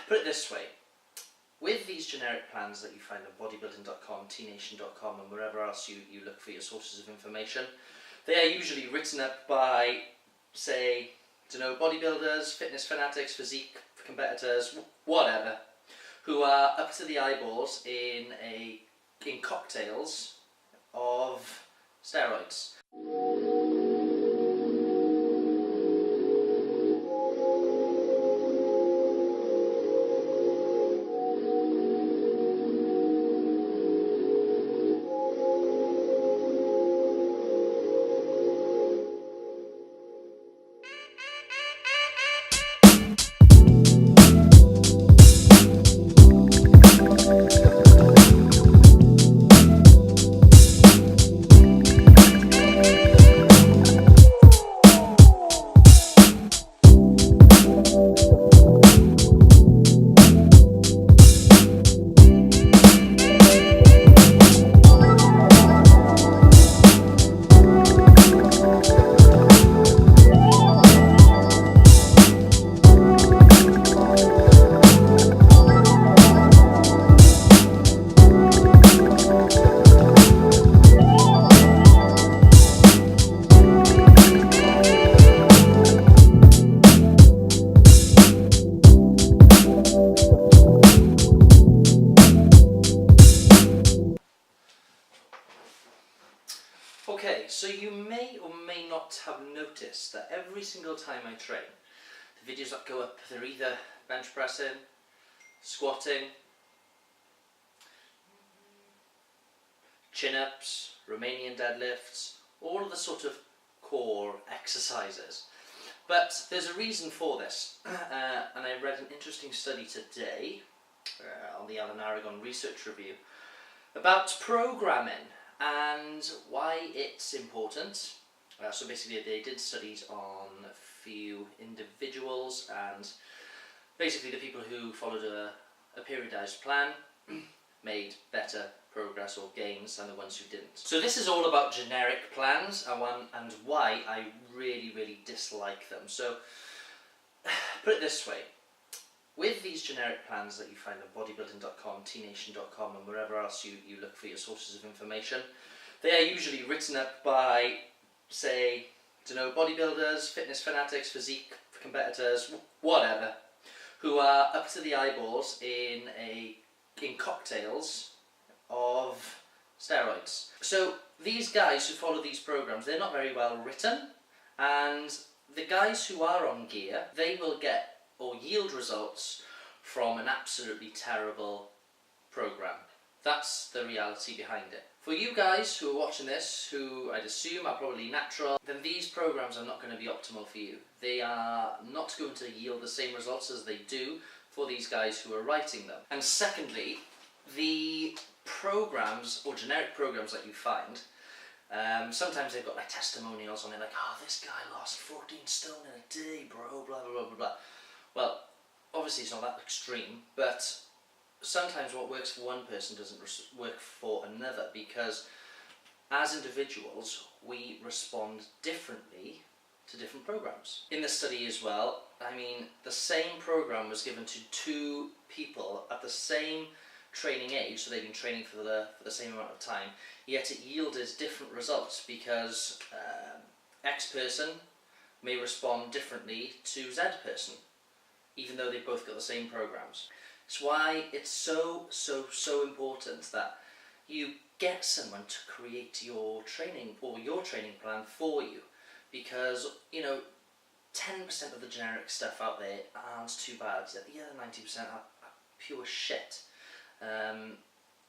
Put it this way, with these generic plans that you find on bodybuilding.com, tnation.com and wherever else you look for your sources of information, they are usually written up by, say, Dunno, bodybuilders, fitness fanatics, physique competitors, whatever, who are up to the eyeballs in cocktails of steroids. Okay, so you may or may not have noticed that every single time I train, the videos that go up, they're either bench pressing, squatting, chin-ups, Romanian deadlifts, all of the sort of core exercises. But there's a reason for this, and I read an interesting study today on the Alan Aragon Research Review about programming and why it's important. So basically they did studies on a few individuals, and basically the people who followed a periodized plan made better progress or gains than the ones who didn't. So this is all about generic plans and why I really dislike them. So put it this way, with these generic plans that you find on bodybuilding.com, tnation.com and wherever else you look for your sources of information, they are usually written up by, say, Dunno, bodybuilders, fitness fanatics, physique competitors, whatever, who are up to the eyeballs in cocktails of steroids. So these guys who follow these programs, they're not very well written, and the guys who are on gear, they will get or yield results from an absolutely terrible program. That's the reality behind it. For you guys who are watching this, who I'd assume are probably natural, then these programs are not going to be optimal for you. They are not going to yield the same results as they do for these guys who are writing them. And secondly, the programs or generic programs that you find, sometimes they've got like testimonials on it, like, oh, this guy lost 14 stone in a day, bro, blah blah blah blah. Well, obviously it's not that extreme, but sometimes what works for one person doesn't work for another, because as individuals we respond differently to different programs. In the study as well, I mean, the same program was given to two people at the same training age, so they've been training for the same amount of time, yet it yielded different results because X person may respond differently to Z person, even though they've both got the same programs. It's why it's so important that you get someone to create your training or your training plan for you, because, you know, 10% of the generic stuff out there aren't too bad, the other 90% are pure shit.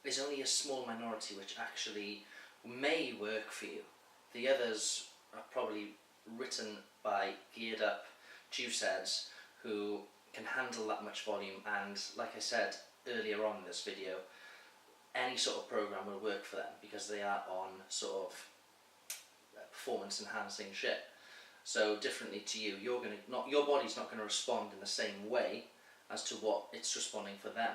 There's only a small minority which actually may work for you. The others are probably written by geared up juice heads who can handle that much volume, and like I said earlier on in this video, any sort of program will work for them because they are on sort of performance enhancing shit. So differently to you, your body's not going to respond in the same way as to what it's responding for them.